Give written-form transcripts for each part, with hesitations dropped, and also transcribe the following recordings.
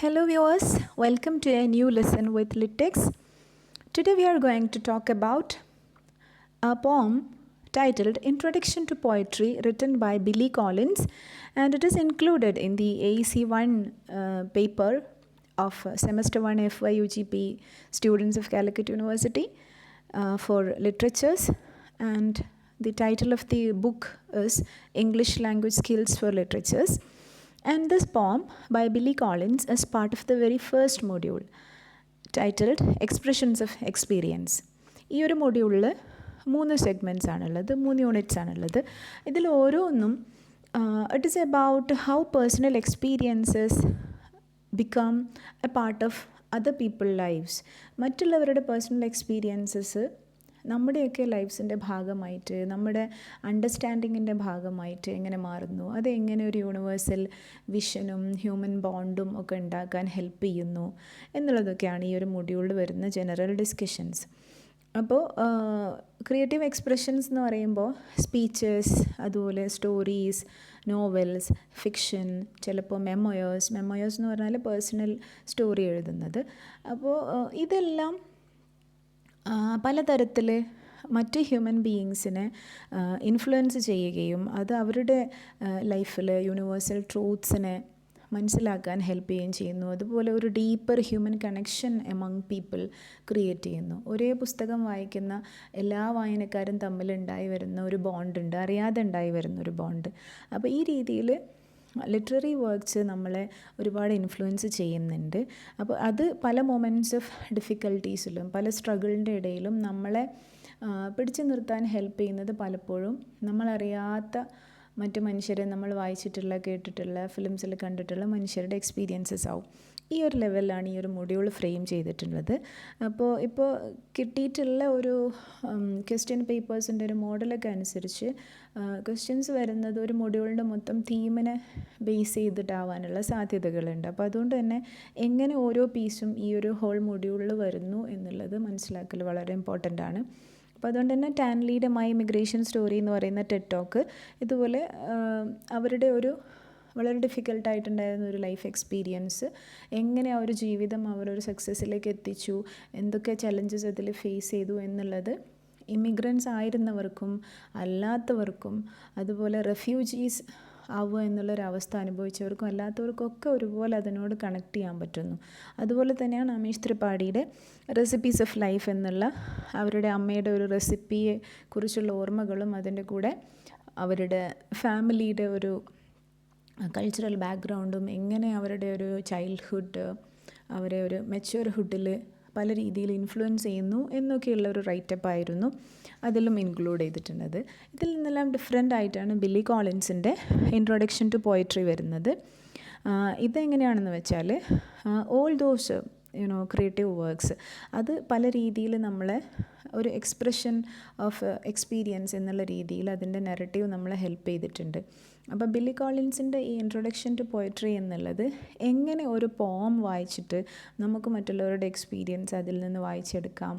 Hello viewers, welcome to a new lesson with LitTex. Today we are going to talk about a poem titled Introduction to Poetry written by Billy Collins, and it is included in the AEC 1 paper of Semester 1 FYUGP students of Calicut University for literatures, and the title of the book is English Language Skills for Literatures. And this poem by Billy Collins is part of the very first module titled Expressions of Experience. ഈ ഒരു മൊഡ്യൂളിൽ 3 segments ആണുള്ളത്, 3 units ആണുള്ളത്. ഇതിൽ ഓരോന്നും it is about how personal experiences become a part of other people lifes. മറ്റുള്ളവരുടെ personal experiences നമ്മുടെയൊക്കെ ലൈഫ്സിൻ്റെ ഭാഗമായിട്ട്, നമ്മുടെ അണ്ടർസ്റ്റാൻഡിങ്ങിൻ്റെ ഭാഗമായിട്ട് എങ്ങനെ മാറുന്നു, അതെങ്ങനെ ഒരു യൂണിവേഴ്സൽ വിഷനും ഹ്യൂമൻ ബോണ്ടും ഒക്കെ ഉണ്ടാക്കാൻ ഹെൽപ്പ് ചെയ്യുന്നു എന്നുള്ളതൊക്കെയാണ് ഈ ഒരു മൊഡ്യൂളിൽ വരുന്ന ജനറൽ ഡിസ്കഷൻസ്. അപ്പോൾ ക്രിയേറ്റീവ് എക്സ്പ്രഷൻസ് എന്ന് പറയുമ്പോൾ സ്പീച്ചസ്, അതുപോലെ സ്റ്റോറീസ്, നോവൽസ്, ഫിക്ഷൻ, ചിലപ്പോൾ മെമ്മോയേഴ്സ് എന്ന് പറഞ്ഞാൽ പേഴ്സണൽ സ്റ്റോറി എഴുതുന്നത്. അപ്പോൾ ഇതെല്ലാം പലതരത്തിൽ മറ്റ് ഹ്യൂമൻ ബീയിങ്സിനെ ഇൻഫ്ലുവൻസ് ചെയ്യുകയും അത് അവരുടെ ലൈഫിൽ യൂണിവേഴ്സൽ ട്രൂത്ത്സിനെ മനസ്സിലാക്കാൻ ഹെൽപ്പ് ചെയ്യുകയും ചെയ്യുന്നു. അതുപോലെ ഒരു deeper human connection among people create ചെയ്യുന്നു. ഒരേ പുസ്തകം വായിക്കുന്ന എല്ലാ വായനക്കാരും തമ്മിലുണ്ടായി വരുന്ന ഒരു ബോണ്ടുണ്ട്, അറിയാതെ ഉണ്ടായി വരുന്ന ഒരു ബോണ്ട്. അപ്പോൾ ഈ രീതിയിൽ ലിറ്റററി വർക്ക്സ് നമ്മളെ ഒരുപാട് ഇൻഫ്ലുവൻസ് ചെയ്യുന്നുണ്ട്. അപ്പോൾ അത് പല മൊമെൻറ്റ്സ് ഓഫ് ഡിഫിക്കൽട്ടീസിലും പല സ്ട്രഗിളിൻ്റെ ഇടയിലും നമ്മളെ പിടിച്ചു നിർത്താൻ ഹെൽപ്പ് ചെയ്യുന്നത് പലപ്പോഴും നമ്മളറിയാത്ത മറ്റു മനുഷ്യരെ, നമ്മൾ വായിച്ചിട്ടുള്ള, കേട്ടിട്ടുള്ള, ഫിലിംസിൽ കണ്ടിട്ടുള്ള മനുഷ്യരുടെ എക്സ്പീരിയൻസസ് ആവും. ഈ ഒരു ലെവലിലാണ് ഈ ഒരു മൊഡ്യൂൾ ഫ്രെയിം ചെയ്തിട്ടുള്ളത്. അപ്പോൾ ഇപ്പോൾ കിട്ടിയിട്ടുള്ള ഒരു ക്വസ്റ്റ്യൻ പേപ്പേഴ്സിൻ്റെ ഒരു മോഡലൊക്കെ അനുസരിച്ച് ക്വസ്റ്റ്യൻസ് വരുന്നത് ഒരു മൊഡ്യൂളിൻ്റെ മൊത്തം തീമിനെ ബേസ് ചെയ്തിട്ടാവാനുള്ള സാധ്യതകളുണ്ട്. അപ്പോൾ അതുകൊണ്ട് തന്നെ എങ്ങനെ ഓരോ പീസും ഈ ഒരു ഹോൾ മൊഡ്യൂളിൽ വരുന്നു എന്നുള്ളത് മനസ്സിലാക്കൽ വളരെ ഇമ്പോർട്ടൻ്റ് ആണ്. അപ്പോൾ അതുകൊണ്ട് തന്നെ ടാൻ ലീയുടെ മൈ ഇമിഗ്രേഷൻ സ്റ്റോറി എന്ന് പറയുന്ന ടെഡ് ടോക്ക് ഇതുപോലെ അവരുടെ ഒരു വളരെ ഡിഫിക്കൽട്ടായിട്ടുണ്ടായിരുന്ന ഒരു ലൈഫ് എക്സ്പീരിയൻസ്, എങ്ങനെ ആ ഒരു ജീവിതം അവരൊരു സക്സസ്സിലേക്ക് എത്തിച്ചു, എന്തൊക്കെ ചലഞ്ചസ് അതിൽ ഫേസ് ചെയ്തു എന്നുള്ളത് ഇമിഗ്രൻസ് ആയിരുന്നവർക്കും അല്ലാത്തവർക്കും, അതുപോലെ റെഫ്യൂജീസ് ആവുക എന്നുള്ളൊരവസ്ഥ അനുഭവിച്ചവർക്കും അല്ലാത്തവർക്കൊക്കെ ഒരുപോലെ അതിനോട് കണക്ട് ചെയ്യാൻ പറ്റുന്നു. അതുപോലെ തന്നെയാണ് അമീഷ് ത്രിപാഠിയുടെ റെസിപ്പീസ് ഓഫ് ലൈഫ് എന്നുള്ള അവരുടെ അമ്മയുടെ ഒരു റെസിപ്പിയെ കുറിച്ചുള്ള ഓർമ്മകളും അതിൻ്റെ കൂടെ അവരുടെ ഫാമിലിയുടെ ഒരു കൾച്ചറൽ ബാക്ക്ഗ്രൗണ്ടും എങ്ങനെ അവരുടെ ഒരു ചൈൽഡ്ഹുഡ് അവരെ ഒരു മെച്യൂർഹുഡിൽ പല രീതിയിൽ ഇൻഫ്ലുവൻസ് ചെയ്യുന്നു എന്നൊക്കെയുള്ള ഒരു റൈറ്റപ്പ് ആയിരുന്നു അതിലും ഇൻക്ലൂഡ് ചെയ്തിട്ടുള്ളത്. ഇതിൽ നിന്നെല്ലാം ഡിഫറെൻ്റ് ആയിട്ടാണ് ബില്ലി കോളിൻസിൻ്റെ ഇൻട്രൊഡക്ഷൻ ടു പോയട്രി വരുന്നത്. ഇതെങ്ങനെയാണെന്ന് വെച്ചാൽ ഓൾ ദോസ് ക്രിയേറ്റീവ് വർക്ക്സ് അത് പല രീതിയിൽ നമ്മളെ ഒരു എക്സ്പ്രഷൻ ഓഫ് എക്സ്പീരിയൻസ് എന്നുള്ള രീതിയിൽ അതിൻ്റെ നെറേറ്റീവ് നമ്മളെ ഹെൽപ്പ് ചെയ്തിട്ടുണ്ട്. അപ്പോൾ ബില്ലി കോളിൻസിൻ്റെ ഈ ഇൻട്രൊഡക്ഷൻ ടു പോയട്രി എന്നുള്ളത് എങ്ങനെ ഒരു പോം വായിച്ചിട്ട് നമുക്ക് മറ്റുള്ളവരുടെ എക്സ്പീരിയൻസ് അതിൽ നിന്ന് വായിച്ചെടുക്കാം,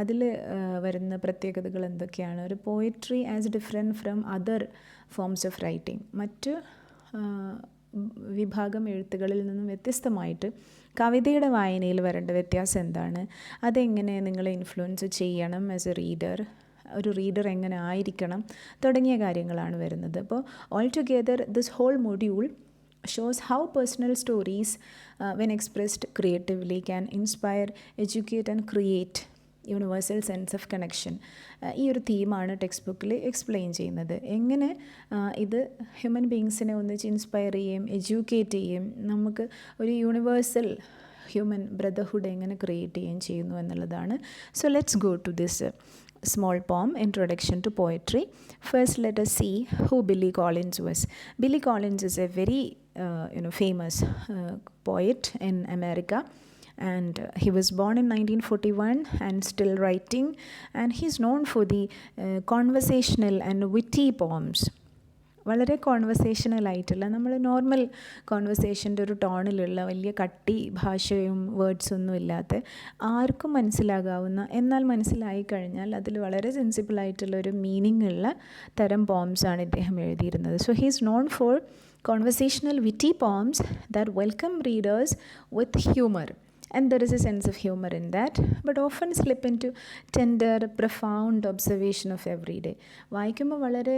അതിൽ വരുന്ന പ്രത്യേകതകൾ എന്തൊക്കെയാണ്, ഒരു poetry as different from other forms of writing, മറ്റ് വിഭാഗം എഴുത്തുകളിൽ നിന്നും വ്യത്യസ്തമായിട്ട് കവിതയുടെ വായനയിൽ വരേണ്ട വ്യത്യാസം എന്താണ്, അതെങ്ങനെ നിങ്ങളെ ഇൻഫ്ലുവൻസ് ചെയ്യണം ആസ് എ റീഡർ, ഒരു റീഡർ എങ്ങനെ ആയിരിക്കണം തുടങ്ങിയ കാര്യങ്ങളാണ് വരുന്നത്. അപ്പോൾ all together this whole module shows how personal stories when expressed creatively can inspire, educate and create universal sense of connection. ഈ ഒരു തീമാണ് ടെക്സ്റ്റ് ബുക്കിൽ എക്സ്പ്ലെയിൻ ചെയ്യുന്നത്. എങ്ങനെ ഇത് ഹ്യൂമൻ ബീയിങ്സിനെ ഒന്നിച്ച് ഇൻസ്പയർ ചെയ്യുകയും എഡ്യൂക്കേറ്റ് ചെയ്യുകയും നമുക്ക് ഒരു യൂണിവേഴ്സൽ ഹ്യൂമൻ ബ്രദർഹുഡ് എങ്ങനെ ക്രിയേറ്റ് ചെയ്യുകയും ചെയ്യുന്നു എന്നുള്ളതാണ്. So let's go to this small poem, Introduction to Poetry. First, let us see who Billy Collins was. Billy Collins is a very famous poet in America, and he was born in 1941 and still writing, and he's known for the conversational and witty poems. വളരെ conversational ആയിട്ടുള്ള, നമ്മൾ normal കോൺവെർസേഷൻ്റെ ഒരു ടോണിലുള്ള വലിയ കട്ടി ഭാഷയും വേർഡ്സൊന്നും ഇല്ലാത്ത, ആർക്കും മനസ്സിലാകാവുന്ന, എന്നാൽ മനസ്സിലായി കഴിഞ്ഞാൽ അതിൽ വളരെ സെൻസിബിളായിട്ടുള്ളൊരു മീനിങ് ഉള്ള തരം പോംസാണ് ഇദ്ദേഹം എഴുതിയിരുന്നത്. So he is known for conversational witty poems that welcome readers with humor. And there is a sense of humor in that, but often slip into tender, profound observation of everyday. വായിക്കുമ്പോൾ വളരെ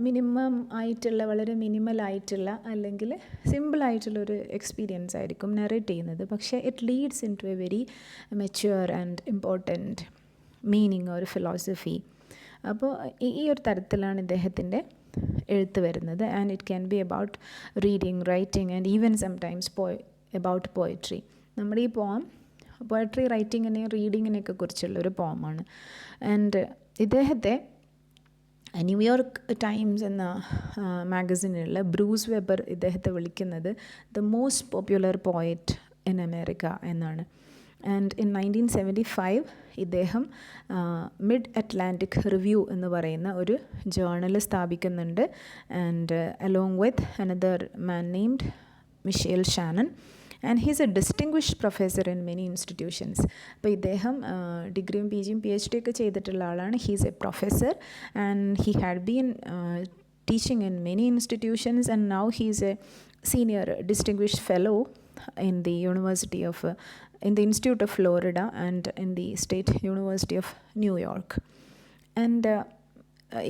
minimum ആയിട്ടുള്ള, വളരെ minimal ആയിട്ടുള്ള, അല്ലെങ്കിൽ സിമ്പിളായിട്ടുള്ളൊരു experience ആയിരിക്കും narrate ചെയ്യുന്നത്. പക്ഷേ it leads into a very mature and important meaning ഒരു ഫിലോസഫി. അപ്പോൾ ഈ ഒരു തരത്തിലാണ് ഇദ്ദേഹത്തിൻ്റെ എഴുത്ത് വരുന്നത്. And it can be about reading, writing and even sometimes about poetry. നമ്മുടെ ഈ പോയട്രി റൈറ്റിങ്ങിനെയും റീഡിങ്ങിനെയൊക്കെ കുറിച്ചുള്ളൊരു പോമാണ്. ആൻഡ് ഇദ്ദേഹത്തെ ന്യൂയോർക്ക് ടൈംസ് എന്ന മാഗസിനിലുള്ള ബ്രൂസ് വെബർ ഇദ്ദേഹത്തെ വിളിക്കുന്നത് the most popular poet in America എന്നാണ്. ആൻഡ് ഇൻ 1975 ഇദ്ദേഹം മിഡ് അറ്റ്ലാന്റിക് റിവ്യൂ എന്ന് പറയുന്ന ഒരു journal സ്ഥാപിക്കുന്നുണ്ട്. And along with another man named Michelle Shannon. And he's a distinguished professor in many institutions. അപ്പോൾ ഇദ്ദേഹം ഡിഗ്രിയും പി ജിയും PhD ഒക്കെ ചെയ്തിട്ടുള്ള ആളാണ്. He's a professor and he had been teaching in many institutions and now he's a senior distinguished fellow in the Institute of Florida and in the State University of New York. And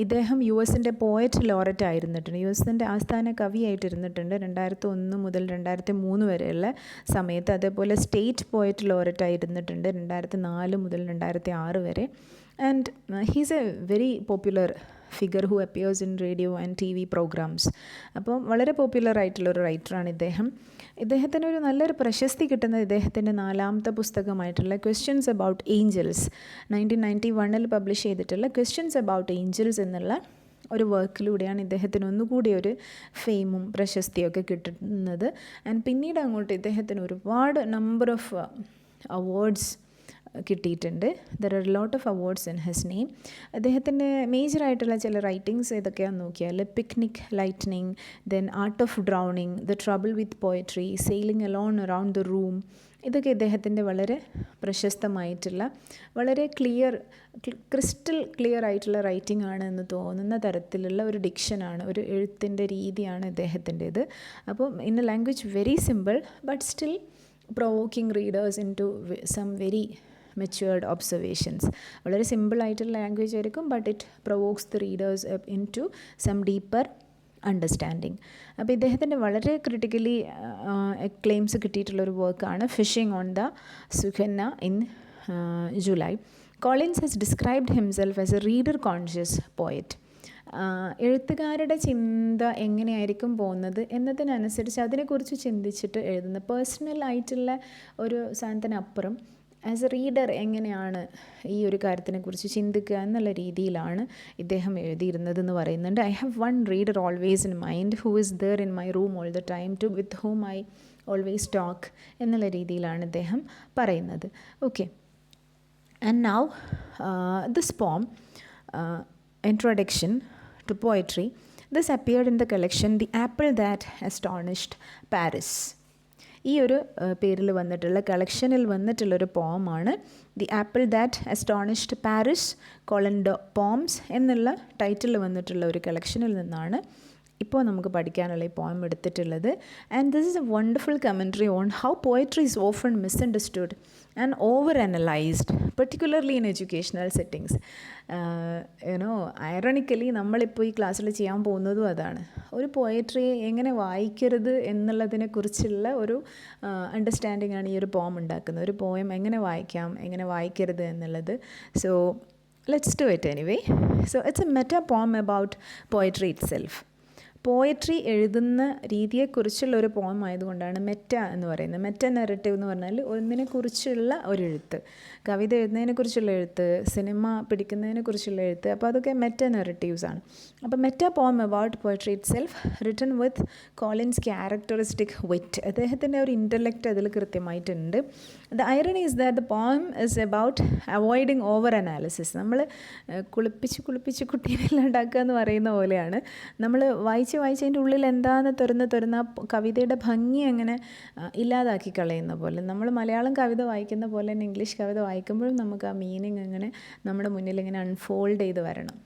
ഇദ്ദേഹം US poet laureate ആയിരുന്നിട്ടുണ്ട്. US ആസ്ഥാന കവിയായിട്ടിരുന്നിട്ടുണ്ട് 2001 മുതൽ 2003 വരെയുള്ള സമയത്ത്. അതേപോലെ state poet laureate ആയിരുന്നിട്ടുണ്ട് 2004 മുതൽ 2006 വരെ. And he's a very popular figure who appears in radio and TV programmes. അപ്പോൾ വളരെ പോപ്പുലർ ആയിട്ടുള്ളൊരു റൈറ്ററാണ് ഇദ്ദേഹം. ഇദ്ദേഹത്തിന് ഒരു നല്ലൊരു പ്രശസ്തി കിട്ടുന്നത് ഇദ്ദേഹത്തിൻ്റെ 4ാമത്തെ പുസ്തകമായിട്ടുള്ള ക്വസ്റ്റ്യൻസ് അബൌട്ട് ഏഞ്ചൽസ് 1991 പബ്ലിഷ് ചെയ്തിട്ടുള്ള ക്വസ്റ്റ്യൻസ് അബൌട്ട് ഏഞ്ചൽസ് എന്നുള്ള ഒരു വർക്കിലൂടെയാണ് ഇദ്ദേഹത്തിന് ഒന്നുകൂടി ഒരു ഫെയിമും പ്രശസ്തിയൊക്കെ കിട്ടുന്നത്. ആൻഡ് പിന്നീട് അങ്ങോട്ട് ഇദ്ദേഹത്തിന് ഒരുപാട് നമ്പർ ഓഫ് അവാർഡ്സ് കിട്ടിയിട്ടുണ്ട്. There are lot of awards in his name. അദ്ദേഹത്തിൻ്റെ മേജറായിട്ടുള്ള ചില റൈറ്റിങ്സ് ഏതൊക്കെയാണെന്ന് നോക്കിയാൽ picnic lightning, then art of drowning, the trouble with poetry, sailing alone around the room, ഇതൊക്കെ ഇദ്ദേഹത്തിൻ്റെ വളരെ പ്രശസ്തമായിട്ടുള്ള, വളരെ ക്രിസ്റ്റൽ ക്ലിയർ ആയിട്ടുള്ള റൈറ്റിംഗ് ആണ് എന്ന് തോന്നുന്ന തരത്തിലുള്ള ഒരു ഡിക്ഷനാണ്, ഒരു എഴുത്തിൻ്റെ രീതിയാണ് ഇദ്ദേഹത്തിൻ്റേത്. അപ്പോൾ in a language very simple but still provoking readers into some very matured observations. വളരെ സിമ്പിളായിട്ടുള്ള ലാംഗ്വേജ് ആയിരിക്കും, but it provokes the readers into some deeper understanding. അപ്പോൾ ഇദ്ദേഹത്തിൻ്റെ വളരെ ക്രിട്ടിക്കലി ക്ലെയിംസ് കിട്ടിയിട്ടുള്ളൊരു വർക്കാണ് fishing on the Susquehanna in July. Collins has described himself as a reader conscious poet. എഴുത്തുകാരുടെ ചിന്ത എങ്ങനെയായിരിക്കും പോകുന്നത് എന്നതിനനുസരിച്ച് അതിനെക്കുറിച്ച് ചിന്തിച്ചിട്ട് എഴുതുന്ന പേഴ്സണൽ ആയിട്ടുള്ള ഒരു സാധനത്തിനപ്പുറം ആസ് എ റീഡർ എങ്ങനെയാണ് ഈ ഒരു കാര്യത്തിനെക്കുറിച്ച് ചിന്തിക്കുക എന്നുള്ള രീതിയിലാണ് ഇദ്ദേഹം എഴുതിയിരുന്നതെന്ന് പറയുന്നുണ്ട്. I have one reader always in mind who is there in my room all the time to with whom I always talk എന്നുള്ള രീതിയിലാണ് ഇദ്ദേഹം പറയുന്നത്. Okay, and now this poem introduction to poetry. This appeared in the collection The Apple That Astonished Paris. ഈ ഒരു പേരിൽ വന്നിട്ടുള്ള കളക്ഷനിൽ വന്നിട്ടുള്ളൊരു പോമാണ് the apple that astonished Paris poems എന്നുള്ള ടൈറ്റിൽ വന്നിട്ടുള്ള ഒരു കളക്ഷനിൽ നിന്നാണ് ഇപ്പോൾ നമുക്ക് പഠിക്കാനുള്ള ഈ പോയം എടുത്തിട്ടുള്ളത്. And this is a wonderful commentary on how poetry is often misunderstood and over analysed, particularly in educational settings. Ironically നമ്മളിപ്പോൾ ഈ ക്ലാസ്സിൽ ചെയ്യാൻ പോകുന്നതും അതാണ്. ഒരു പോയട്രിയെ എങ്ങനെ വായിക്കരുത് എന്നുള്ളതിനെക്കുറിച്ചുള്ള ഒരു അണ്ടർസ്റ്റാൻഡിംഗ് ആണ് ഈ ഒരു പോം ഉണ്ടാക്കുന്നത്. ഒരു പോയം എങ്ങനെ വായിക്കാം, എങ്ങനെ വായിക്കരുത് എന്നുള്ളത്. So let's do it anyway. So it's a meta poem about poetry itself. Poetry എഴുതുന്ന രീതിയെക്കുറിച്ചുള്ള ഒരു പോം ആയതുകൊണ്ടാണ് മെറ്റ എന്ന് പറയുന്നത്. മെറ്റ നെറേറ്റീവ് എന്ന് പറഞ്ഞാൽ ഒന്നിനെക്കുറിച്ചുള്ള ഒരു എഴുത്ത്, കവിത എഴുതുന്നതിനെക്കുറിച്ചുള്ള എഴുത്ത്, സിനിമ പിടിക്കുന്നതിനെക്കുറിച്ചുള്ള എഴുത്ത്. അപ്പോൾ അതൊക്കെ മെറ്റ നെറേറ്റീവ്സ് ആണ്. അപ്പോൾ meta poem about poetry itself written with Collins characteristic wit. അദ്ദേഹത്തിൻ്റെ ഒരു ഇൻ്റലക്റ്റ് അതിൽ കൃത്യമായിട്ടുണ്ട്. The irony is that the poem is about avoiding over analysis. നമ്മൾ കുളിപ്പിച്ച് കുട്ടീനെല്ലാം ഉണ്ടാക്കുക എന്ന് പറയുന്ന പോലെയാണ്. നമ്മൾ വായിച്ചതിൻ്റെ ഉള്ളിൽ എന്താണെന്ന് തുറന്ന കവിതയുടെ ഭംഗി അങ്ങനെ ഇല്ലാതാക്കി കളയുന്ന പോലെ. നമ്മൾ മലയാളം കവിത വായിക്കുന്ന പോലെ തന്നെ ഇംഗ്ലീഷ് കവിത വായിക്കുമ്പോഴും നമുക്ക് ആ മീനിങ് അങ്ങനെ നമ്മുടെ മുന്നിൽ ഇങ്ങനെ അൺഫോൾഡ് ചെയ്ത് വരണം.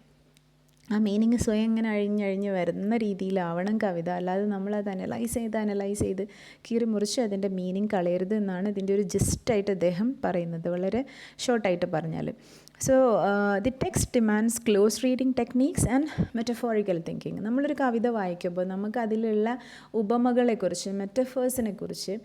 ആ മീനിങ് സ്വയം ഇങ്ങനെ അഴിഞ്ഞഴിഞ്ഞ് വരുന്ന രീതിയിലാവണം കവിത. അല്ലാതെ നമ്മളത് അനലൈസ് ചെയ്ത് കീറി മുറിച്ച് അതിൻ്റെ മീനിങ് കളയരുത് എന്നാണ് ഇതിൻ്റെ ഒരു ജിസ്റ്റായിട്ട് അദ്ദേഹം പറയുന്നത്, വളരെ ഷോർട്ടായിട്ട് പറഞ്ഞാൽ. So the text demands close reading techniques and metaphorical thinking. നമ്മളൊരു കവിത വായിക്കുമ്പോൾ നമുക്ക് അതിലുള്ള ഉപമകളെക്കുറിച്ച്, മെറ്റഫേഴ്സിനെ കുറിച്ച്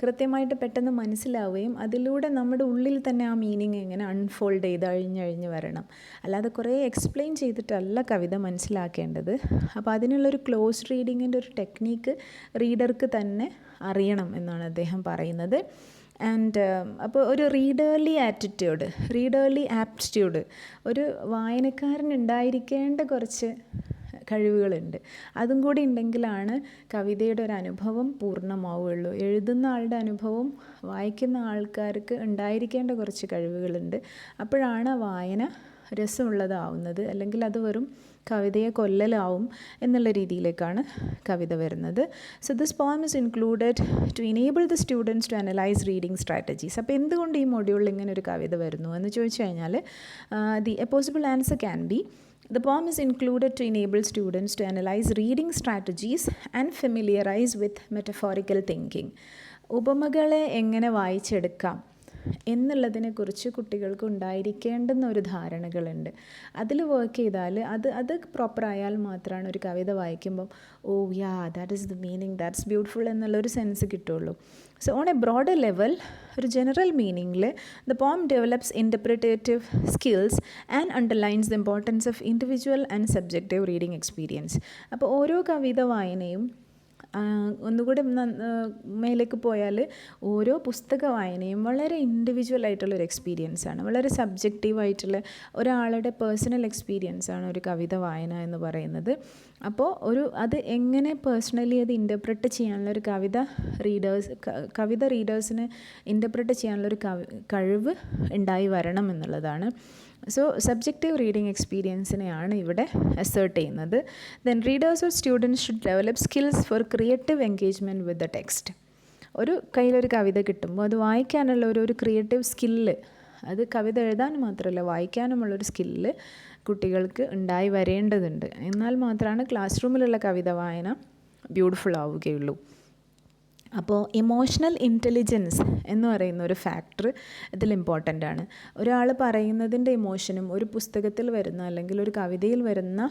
കൃത്യമായിട്ട് പെട്ടെന്ന് മനസ്സിലാവുകയും അതിലൂടെ നമ്മുടെ ഉള്ളിൽ തന്നെ ആ മീനിങ് ഇങ്ങനെ അൺഫോൾഡ് ചെയ്ത് അഴിഞ്ഞഴിഞ്ഞ് വരണം. അല്ലാതെ കുറേ എക്സ്പ്ലെയിൻ ചെയ്തിട്ടല്ല കവിത മനസ്സിലാക്കേണ്ടത്. അപ്പോൾ അതിനുള്ളൊരു ക്ലോസ് റീഡിങ്ങിൻ്റെ ഒരു ടെക്നീക്ക് റീഡർക്ക് തന്നെ അറിയണം എന്നാണ് അദ്ദേഹം പറയുന്നത്. ആൻഡ് അപ്പോൾ ഒരു റീഡേർലി ആപ്റ്റിറ്റ്യൂഡ് ഒരു വായനക്കാരനുണ്ടായിരിക്കേണ്ട കുറച്ച് കഴിവുകളുണ്ട്. അതും കൂടി ഉണ്ടെങ്കിലാണ് കവിതയുടെ ഒരു അനുഭവം പൂർണ്ണമാവുകയുള്ളൂ. എഴുതുന്ന ആളുടെ അനുഭവം വായിക്കുന്ന ആൾക്കാർക്ക് ഉണ്ടായിരിക്കേണ്ട കുറച്ച് കഴിവുകളുണ്ട്. അപ്പോഴാണ് വായന രസമുള്ളതാവുന്നത്. അല്ലെങ്കിൽ അത് വെറും കവിതയെ കൊല്ലലാവും എന്നുള്ള രീതിയിലേക്കാണ് കവിത വരുന്നത്. So this poem is included to enable the students to analyse reading strategies. അപ്പോൾ എന്തുകൊണ്ട് ഈ മൊഡ്യൂളിൽ ഇങ്ങനെ ഒരു കവിത വരുന്നു എന്ന് ചോദിച്ചു കഴിഞ്ഞാൽ A possible answer can be the poem is included to enable students to analyze reading strategies and familiarize with metaphorical thinking. ഉപമകളെ എങ്ങനെ വായിച്ചെടുക്കാം എന്നുള്ളതിനെക്കുറിച്ച് കുട്ടികൾക്ക് ഉണ്ടായിരിക്കേണ്ടുന്ന ഒരു ധാരണകളുണ്ട്. അതിൽ വർക്ക് ചെയ്താൽ അത് പ്രോപ്പറായാൽ മാത്രമാണ് ഒരു കവിത വായിക്കുമ്പം oh yeah that is the meaning, that's beautiful എന്നുള്ളൊരു സെൻസ് കിട്ടുള്ളൂ. So on a broader level, ഒരു ജനറൽ മീനിങ്ങിൽ the poem develops interpretative skills and underlines the importance of individual and subjective reading experience. അപ്പോൾ ഓരോ കവിത വായനയും ഒന്നുകൂടി മേലേക്ക് പോയാൽ ഓരോ പുസ്തക വായനയും വളരെ ഇൻഡിവിജ്വൽ ആയിട്ടുള്ളൊരു എക്സ്പീരിയൻസാണ്, വളരെ സബ്ജക്റ്റീവായിട്ടുള്ള ഒരാളുടെ പേഴ്സണൽ എക്സ്പീരിയൻസാണ് ഒരു കവിത വായന എന്ന് പറയുന്നത്. അപ്പോൾ അത് എങ്ങനെ പേഴ്സണലി അത് ഇൻ്റർപ്രറ്റ് ചെയ്യാനുള്ളൊരു കവിത റീഡേഴ്സിന് ഇൻ്റർപ്രറ്റ് ചെയ്യാനുള്ളൊരു കഴിവ് ഉണ്ടായി വരണം എന്നുള്ളതാണ്. സോ സബ്ജക്റ്റീവ് റീഡിങ് എക്സ്പീരിയൻസിനെയാണ് ഇവിടെ അസേർട്ട് ചെയ്യുന്നത്. Then readers or students should develop skills four creative engagement with the text. കയ്യിലൊരു കവിത കിട്ടുമ്പോൾ അത് വായിക്കാനുള്ള ഒരു ക്രിയേറ്റീവ് സ്കില്ല്, അത് കവിത എഴുതാൻ മാത്രമല്ല വായിക്കാനുമുള്ളൊരു സ്കില്ല് കുട്ടികൾക്ക് ഉണ്ടായി വരേണ്ടതുണ്ട്. എന്നാൽ മാത്രമാണ് ക്ലാസ് റൂമിലുള്ള കവിത വായന ബ്യൂട്ടിഫുൾ ആവുകയുള്ളൂ. അപ്പോൾ ഇമോഷണൽ ഇൻ്റലിജൻസ് എന്ന് പറയുന്ന ഒരു ഫാക്ടർ ഇതിൽ ഇമ്പോർട്ടൻ്റ് ആണ്. ഒരാൾ പറയുന്നതിൻ്റെ ഇമോഷനും ഒരു പുസ്തകത്തിൽ വരുന്ന അല്ലെങ്കിൽ ഒരു കവിതയിൽ വരുന്ന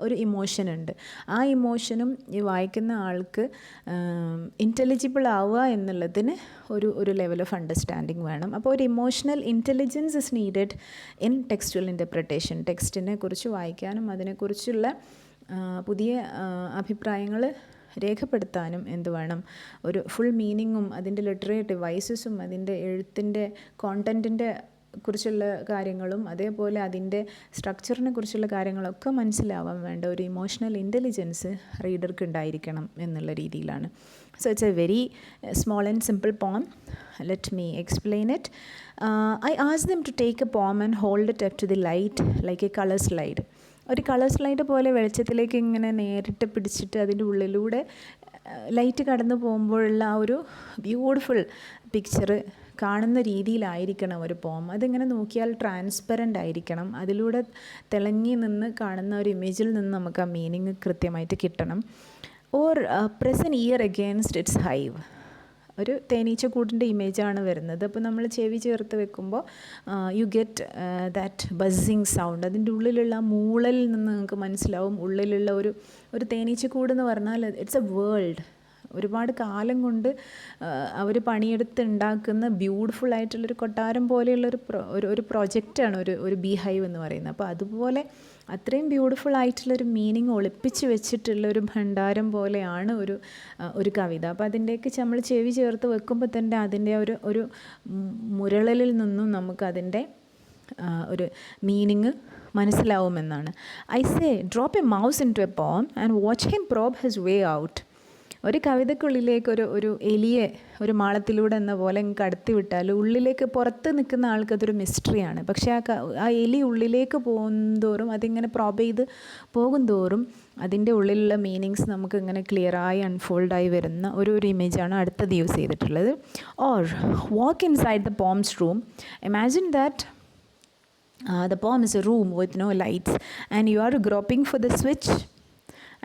ഒരു ഇമോഷനുണ്ട്. ആ ഇമോഷനും ഈ വായിക്കുന്ന ആൾക്ക് ഇൻ്റലിജിബിൾ ആവുക എന്നുള്ളതിന് ഒരു ലെവൽ ഓഫ് അണ്ടർസ്റ്റാൻഡിങ് വേണം. അപ്പോൾ ഒരു emotional intelligence is needed in textual interpretation. ടെക്സ്റ്റിനെ കുറിച്ച് വായിക്കാനും അതിനെക്കുറിച്ചുള്ള പുതിയ അഭിപ്രായങ്ങൾ രേഖപ്പെടുത്താനും എന്ത് വേണം, ഒരു ഫുൾ മീനിങ്ങും അതിൻ്റെ ലിറ്ററേറ്റ് ഡിവൈസസും അതിൻ്റെ എഴുത്തിൻ്റെ കോണ്ടൻറ്റിൻ്റെ കുറിച്ചുള്ള കാര്യങ്ങളും അതേപോലെ അതിൻ്റെ സ്ട്രക്ചറിനെ കുറിച്ചുള്ള കാര്യങ്ങളൊക്കെ മനസ്സിലാവാൻ വേണ്ട ഒരു ഇമോഷണൽ ഇൻ്റലിജൻസ് റീഡർക്ക് ഉണ്ടായിരിക്കണം എന്നുള്ള രീതിയിലാണ്. So it's a very small and simple poem. Let me explain it. I asked them to take a poem and hold it up to the light like a colour slide. ഒരു colour slide പോലെ വെളിച്ചത്തിലേക്ക് ഇങ്ങനെ നേരിട്ട് പിടിച്ചിട്ട് അതിൻ്റെ ഉള്ളിലൂടെ light കടന്നു പോകുമ്പോഴുള്ള ആ ഒരു ബ്യൂട്ടിഫുൾ പിക്ചർ കാണുന്ന രീതിയിലായിരിക്കണം ഒരു പോം. അതിങ്ങനെ നോക്കിയാൽ ട്രാൻസ്പെറൻ്റ് ആയിരിക്കണം. അതിലൂടെ തിളങ്ങി നിന്ന് കാണുന്ന ഒരു ഇമേജിൽ നിന്ന് നമുക്ക് ആ മീനിങ് കൃത്യമായിട്ട് കിട്ടണം. Or present year against it's hive. ഒരു തേനീച്ചക്കൂടിൻ്റെ ഇമേജാണ് വരുന്നത്. അപ്പോൾ നമ്മൾ ചെവി ചേർത്ത് വെക്കുമ്പോൾ you get that buzzing sound. അതിൻ്റെ ഉള്ളിലുള്ള മൂളലിൽ നിന്ന് നിങ്ങൾക്ക് മനസ്സിലാവും ഉള്ളിലുള്ള ഒരു തേനീച്ചക്കൂട് എന്ന് പറഞ്ഞാൽ ഇറ്റ്സ് എ വേൾഡ്. ഒരുപാട് കാലം കൊണ്ട് അവർ പണിയെടുത്തുണ്ടാക്കുന്ന ബ്യൂട്ടിഫുൾ ആയിട്ടുള്ളൊരു കൊട്ടാരം പോലെയുള്ളൊരു ഒരു പ്രൊജക്റ്റാണ് ഒരു ബീ ഹൈവ് എന്ന് പറയുന്നത്. അപ്പോൾ അതുപോലെ അത്രയും ബ്യൂട്ടിഫുൾ ആയിട്ടുള്ളൊരു മീനിങ് ഒളിപ്പിച്ച് വെച്ചിട്ടുള്ളൊരു ഭണ്ഡാരം പോലെയാണ് ഒരു കവിത. അപ്പോൾ അതിൻ്റെയൊക്കെ നമ്മൾ ചെവി ചേർത്ത് വെക്കുമ്പോൾ തന്നെ അതിൻ്റെ ഒരു മുരളലിൽ നിന്നും നമുക്കതിൻ്റെ ഒരു മീനിങ് മനസ്സിലാവുമെന്നാണ്. I say drop a mouse into a poem and watch him probe his way out. ഒരു കവിതയ്ക്കുള്ളിലേക്ക് ഒരു എലിയെ ഒരു മാളത്തിലൂടെ എന്ന പോലെ കടത്തി വിട്ടാൽ ഉള്ളിലേക്ക് പുറത്ത് നിൽക്കുന്ന ആൾക്ക് അതൊരു മിസ്റ്ററിയാണ്. പക്ഷേ ആ എലി ഉള്ളിലേക്ക് പോകുന്തോറും അതിങ്ങനെ പ്രോബ് ചെയ്ത് പോകും തോറും അതിൻ്റെ ഉള്ളിലുള്ള മീനിങ്സ് നമുക്ക് ഇങ്ങനെ ക്ലിയറായി അൺഫോൾഡായി വരുന്ന ഒരു ഇമേജാണ് അടുത്തത് യൂസ് ചെയ്തിട്ടുള്ളത്. Or walk inside the poem's room. Imagine that The poem is a room with no lights, and you are groping for the switch,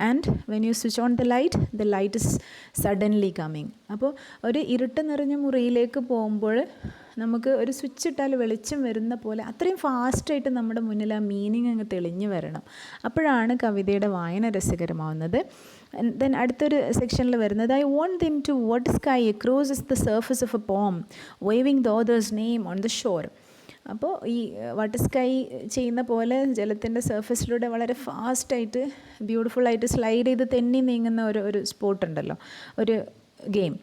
and when you switch on the light is suddenly coming. അപ്പോൾ ഒരു ഇരുട്ട് നിറഞ്ഞ മുറിയിലേക്ക് പോകുമ്പോൾ നമുക്ക് ഒരു switch ഇട്ടാൽ വെളിച്ചം വരുന്ന പോലെ അത്രയും ഫാസ്റ്റായിട്ട് നമ്മുടെ മുന്നിൽ ആ മീനിങ് അങ്ങ് തെളിഞ്ഞു വരണം. അപ്പോഴാണ് കവിതയുടെ വായന രസകരമാവുന്നത്. ദെൻ അടുത്തൊരു സെക്ഷനിൽ വരുന്നത്, I want them to waterski across is the surface of a poem waving the author's name on the shore. അപ്പോൾ ഈ വാട്ട് സ്കൈ ചെയ്യുന്ന പോലെ ജലത്തിൻ്റെ സർഫസിലൂടെ വളരെ ഫാസ്റ്റായിട്ട് ബ്യൂട്ടിഫുള്ളായിട്ട് സ്ലൈഡ് ചെയ്ത് തെന്നി നീങ്ങുന്ന ഒരു സ്പോട്ട് ഉണ്ടല്ലോ, ഒരു ഗെയിം.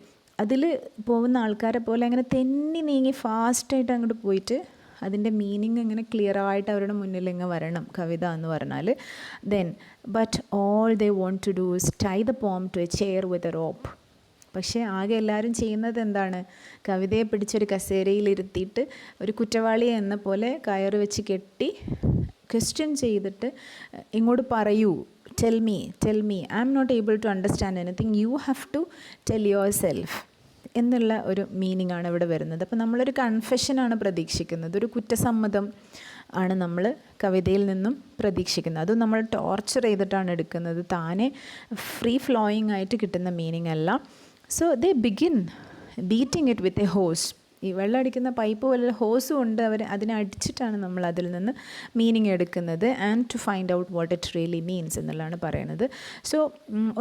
അതിൽ പോകുന്ന ആൾക്കാരെ പോലെ അങ്ങനെ തെന്നി നീങ്ങി ഫാസ്റ്റായിട്ട് അങ്ങോട്ട് പോയിട്ട് അതിൻ്റെ മീനിങ് ഇങ്ങനെ ക്ലിയറായിട്ട് അവരുടെ മുന്നിൽ ഇങ്ങനെ വരണം കവിത എന്ന് പറഞ്ഞാൽ. Then but all they want to do is tie the poem to a chair with a rope. പക്ഷേ ആകെ എല്ലാവരും ചെയ്യുന്നത് എന്താണ്, കവിതയെ പിടിച്ചൊരു കസേരയിലിരുത്തിയിട്ട് ഒരു കുറ്റവാളിയെ എന്ന പോലെ കയറ് വെച്ച് കെട്ടി ക്വസ്റ്റ്യൻ ചെയ്തിട്ട് ഇങ്ങോട്ട് പറയൂ, tell me I am not able to understand anything, you have to tell yourself എന്നുള്ള ഒരു മീനിങ് ആണ് ഇവിടെ വരുന്നത്. അപ്പോൾ നമ്മളൊരു കൺഫെഷനാണ് പ്രതീക്ഷിക്കുന്നത്, ഒരു കുറ്റസമ്മതം ആണ് നമ്മൾ കവിതയിൽ നിന്നും പ്രതീക്ഷിക്കുന്നത്. അതും നമ്മൾ ടോർച്ചർ ചെയ്തിട്ടാണ് എടുക്കുന്നത്, താനെ ഫ്രീ ഫ്ലോയിങ് ആയിട്ട് കിട്ടുന്ന മീനിങ് അല്ല. So they begin beating it with a hose. ഈ വെള്ളം അടിക്കുന്ന പൈപ്പ് പോലെ ഹോസും ഉണ്ട്, അവർ അതിനെ അടിച്ചിട്ടാണ് നമ്മൾ അതിൽ നിന്ന് മീനിങ് എടുക്കുന്നത്. And to find out what it really means എന്നുള്ളതാണ് പറയുന്നത്. സോ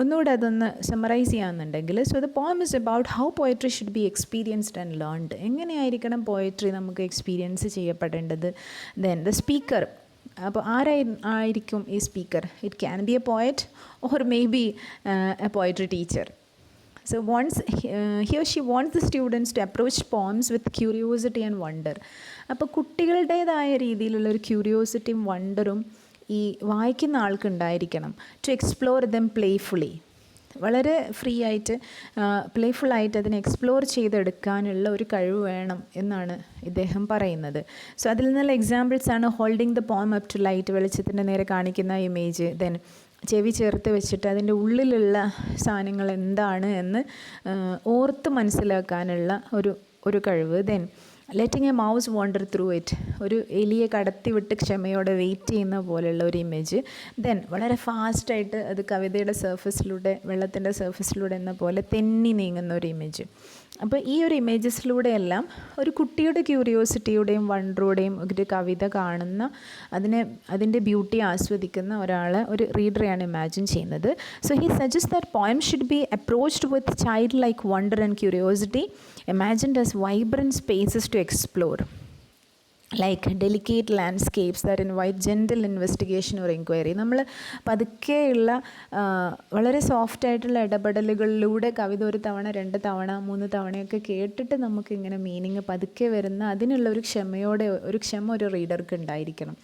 ഒന്നുകൂടെ അതൊന്ന് സമറൈസ് ചെയ്യാമെന്നുണ്ടെങ്കിൽ, so the poem is about how poetry should be experienced and learned. എങ്ങനെയായിരിക്കണം പോയട്രി നമുക്ക് എക്സ്പീരിയൻസ് ചെയ്യപ്പെടേണ്ടത്. ദെൻ ദ സ്പീക്കർ, അപ്പോൾ ആയിരിക്കും ഈ speaker? It can be a poet or may be a poetry teacher. So he or she wants the students to approach poems with curiosity and wonder. അപ്പോൾ കുട്ടികളുടേതായ രീതിയിലുള്ളൊരു ക്യൂരിയോസിറ്റിയും വണ്ടറും ഈ വായിക്കുന്ന ആൾക്കുണ്ടായിരിക്കണം. To explore dum പ്ലേഫുള്ളി, വളരെ free ആയിട്ട് പ്ലേഫുള്ളായിട്ട് അതിനെ എക്സ്പ്ലോർ ചെയ്തെടുക്കാനുള്ള ഒരു കഴിവ് വേണം എന്നാണ് ഇദ്ദേഹം പറയുന്നത്. സോ അതിൽ നിന്നുള്ള എക്സാമ്പിൾസാണ് holding the poem up to light, വെളിച്ചത്തിൻ്റെ നേരെ കാണിക്കുന്ന ഇമേജ്. ദെൻ ചെവി ചേർത്ത് വെച്ചിട്ട് അതിൻ്റെ ഉള്ളിലുള്ള സാധനങ്ങൾ എന്താണ് എന്ന് ഓർത്ത് മനസ്സിലാക്കാനുള്ള ഒരു കഴിവ്. Then letting a mouse wander through it, ഒരു എലിയെ കടത്തി വിട്ട് ക്ഷമയോടെ വെയിറ്റ് ചെയ്യുന്ന പോലെയുള്ള ഒരു ഇമേജ്. ദെൻ വളരെ ഫാസ്റ്റായിട്ട് അത് കവിതയുടെ സർഫസിലൂടെ, വെള്ളത്തിൻ്റെ സർഫസിലൂടെ എന്ന പോലെ തെന്നി നീങ്ങുന്ന ഒരു ഇമേജ്. അപ്പോൾ ഈ ഒരു ഇമേജസിലൂടെയെല്ലാം ഒരു കുട്ടിയുടെ ക്യൂരിയോസിറ്റിയുടെയും വണ്ടറുടെയും ഒരു കവിത കാണുന്ന, അതിൻ്റെ ബ്യൂട്ടി ആസ്വദിക്കുന്ന ഒരാളെ, ഒരു റീഡറെയാണ് ഇമാജിൻ ചെയ്യുന്നത്. So he suggest that poem should be approached with child like wonder and curiosity, imagined as vibrant spaces to explore, like delicate landscapes that invite gentle investigation or inquiry. നമ്മൾ പതുക്കെയുള്ള വളരെ സോഫ്റ്റായിട്ടുള്ള ഇടപെടലുകളിലൂടെ കവിത ഒരു തവണ, 2 തവണ, 3 തവണയൊക്കെ കേട്ടിട്ട് നമുക്കിങ്ങനെ മീനിങ് പതുക്കെ വരുന്ന അതിനുള്ള ഒരു ക്ഷമ ഒരു റീഡർക്ക് ഉണ്ടായിരിക്കണം.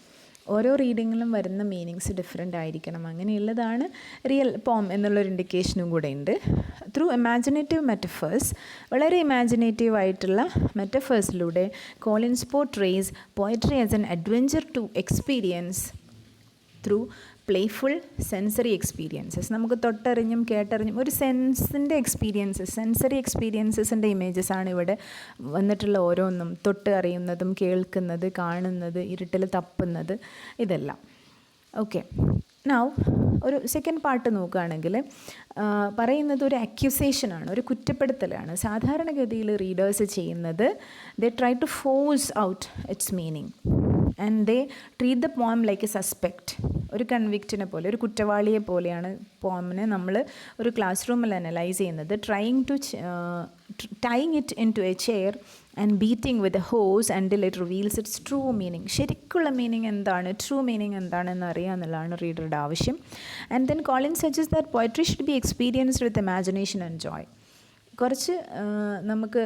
ഓരോ റീഡിങ്ങിലും വരുന്ന മീനിങ്സ് ഡിഫറെൻ്റ് ആയിരിക്കണം. അങ്ങനെയുള്ളതാണ് റിയൽ പോം എന്നുള്ളൊരു ഇൻഡിക്കേഷനും കൂടെ ഉണ്ട്. ത്രൂ ഇമാജിനേറ്റീവ് മെറ്റഫേഴ്സ്, വളരെ ഇമാജിനേറ്റീവ് ആയിട്ടുള്ള മെറ്റഫേഴ്സിലൂടെ Collins portrays poetry as an adventure to experience through playful sensory experiences. നമുക്ക് തൊട്ടറിഞ്ഞും കേട്ടറിഞ്ഞും ഒരു സെൻസിൻ്റെ സെൻസറി എക്സ്പീരിയൻസസിൻ്റെ ഇമേജസാണ് ഇവിടെ വന്നിട്ടുള്ള ഓരോന്നും. തൊട്ട് അറിയുന്നതും കേൾക്കുന്നത്, കാണുന്നത്, ഇരുട്ടിൽ തപ്പുന്നത്, ഇതെല്ലാം. ഓക്കെ, നൗ ഒരു സെക്കൻഡ് പാർട്ട് നോക്കുകയാണെങ്കിൽ പറയുന്നത് ഒരു അക്യൂസേഷനാണ്, ഒരു കുറ്റപ്പെടുത്തലാണ്. സാധാരണഗതിയിൽ റീഡേഴ്സ് ചെയ്യുന്നത്, they try to force out its meaning and they treat the poem like a suspect. ഒരു കൺവിക്റ്റിനെ പോലെ, ഒരു കുറ്റവാളിയെ പോലെയാണ് പോമിനെ നമ്മൾ ഒരു ക്ലാസ് റൂമിൽ അനലൈസ് ചെയ്യുന്നത്. Tying it into a chair and beating with a hose until it reveals its true meaning. ശരിക്കുള്ള മീനിങ് എന്താണ്, ട്രൂ മീനിങ് എന്താണെന്ന് അറിയാമെന്നുള്ളതാണ് റീഡറുടെ ആവശ്യം. And then Collin suggest that poetry should be experienced with imagination and joy. കുറച്ച് നമുക്ക്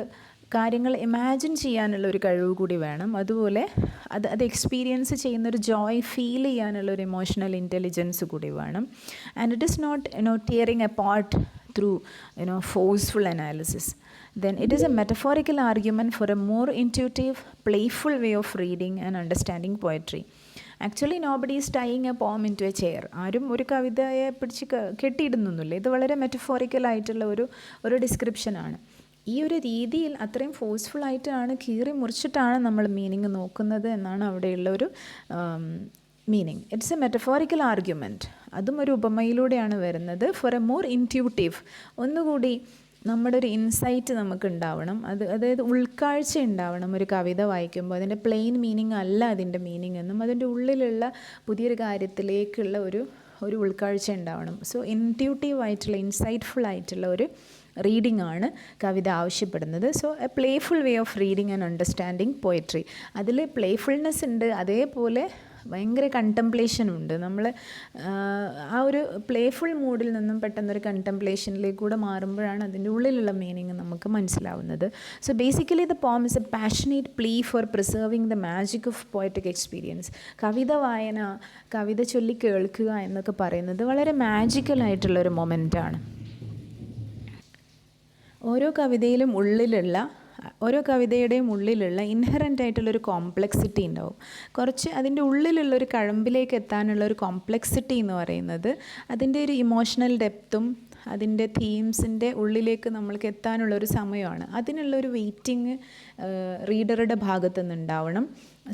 കാര്യങ്ങൾ imagine ചെയ്യാനുള്ള ഒരു കഴിവ് കൂടി വേണം. അതുപോലെ അത് എക്സ്പീരിയൻസ് ചെയ്യുന്നൊരു ജോയ് ഫീൽ ചെയ്യാനുള്ള ഒരു ഇമോഷണൽ ഇൻ്റലിജൻസ് കൂടി വേണം. And it is not tearing apart through forceful analysis. Then it is a metaphorical argument for a more intuitive, playful way of reading and understanding poetry. Actually nobody is tying a poem into a chair. ആരും ഒരു കവിതയെ പിടിച്ച് കെട്ടിയിടുന്നൊന്നുമില്ല. ഇത് വളരെ metaphorical ആയിട്ടുള്ള ഒരു ഡിസ്ക്രിപ്ഷനാണ്. ഈ ഒരു രീതിയിൽ അത്രയും ഫോഴ്സ്ഫുള്ളായിട്ടാണ് കീറി മുറിച്ചിട്ടാണ് നമ്മൾ മീനിങ് നോക്കുന്നത് എന്നാണ് അവിടെയുള്ള ഒരു meaning. It's A metaphorical argument. അതും ഒരു ഉപമയിലൂടെയാണ് വരുന്നത്. ഫോർ എ മോർ ഇൻറ്റ്യൂട്ടീവ്, ഒന്നുകൂടി നമ്മുടെ ഒരു ഇൻസൈറ്റ് നമുക്ക് ഉണ്ടാവണം, അതായത് ഉൾക്കാഴ്ച ഉണ്ടാവണം ഒരു കവിത വായിക്കുമ്പോൾ. അതിൻ്റെ പ്ലെയിൻ മീനിങ് അല്ല അതിൻ്റെ മീനിങ് എന്നും അതിൻ്റെ ഉള്ളിലുള്ള പുതിയൊരു കാര്യത്തിലേക്കുള്ള ഒരു ഉൾക്കാഴ്ച ഉണ്ടാവണം. സോ ഇൻറ്റ്യൂട്ടീവ് ആയിട്ടുള്ള, ഇൻസൈറ്റ്ഫുൾ ആയിട്ടുള്ള ഒരു റീഡിംഗ് ആണ് കവിത ആവശ്യപ്പെടുന്നത്. So A playful way of reading and understanding poetry. അതിൽ പ്ലേഫുൾനെസ് ഉണ്ട്, അതേപോലെ ഭയങ്കര കണ്ടംപ്ലേഷനും ഉണ്ട്. നമ്മൾ ആ ഒരു പ്ലേഫുൾ മൂഡിൽ നിന്നും പെട്ടെന്നൊരു കണ്ടംപ്ലേഷനിലേക്ക് കൂടെ മാറുമ്പോഴാണ് അതിൻ്റെ ഉള്ളിലുള്ള മീനിങ് നമുക്ക് മനസ്സിലാവുന്നത്. So basically the poem is A passionate പ്ലീ four preserving the magic of poetic experience. കവിത വായന, കവിത ചൊല്ലി കേൾക്കുക എന്നൊക്കെ പറയുന്നത് വളരെ മാജിക്കലായിട്ടുള്ളൊരു മൊമെൻ്റാണ്. ഓരോ കവിതയുടെയും ഉള്ളിലുള്ള ഇൻഹറൻ്റ് ആയിട്ടുള്ളൊരു കോംപ്ലക്സിറ്റി ഉണ്ടാവും. കുറച്ച് അതിൻ്റെ ഉള്ളിലുള്ളൊരു കഴമ്പിലേക്ക് എത്താനുള്ളൊരു കോംപ്ലക്സിറ്റി എന്ന് പറയുന്നത് അതിൻ്റെ ഒരു ഇമോഷണൽ ഡെപ്തും അതിൻ്റെ തീംസിൻ്റെ ഉള്ളിലേക്ക് നമ്മൾക്ക് എത്താനുള്ളൊരു സമയമാണ്. അതിനുള്ളൊരു വെയിറ്റിംഗ് റീഡറുടെ ഭാഗത്തു നിന്നുണ്ടാവണം.